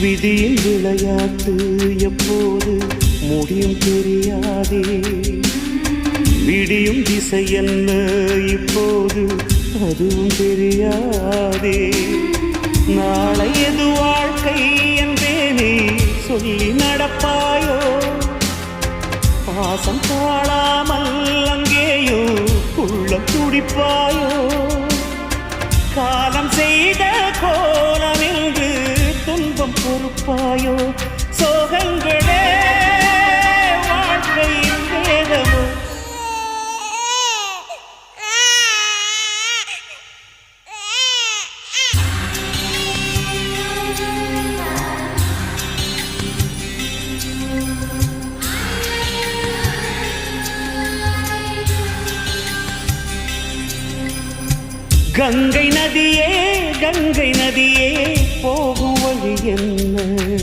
விதியின் விளையாட்டு எப்போது முடியும் தெரியாதே. விடியும் திசை என்ன இப்போது அதுவும் தெரியாதே. நாளை எது வாழ்க்கை என்பேனே சொல்லி நடப்பாயோ. பாசம் தாழாமல் அங்கேயோ உள்ளம் துடிப்பாயோ. காலம் செய்த கோலம் என்று துன்பம் பொறுப்பாயோ. சோகங்களே வாழ்க்கையின் வேதமோ. கங்கை நதியே கங்கை நதியே போகும் வழி என்ன?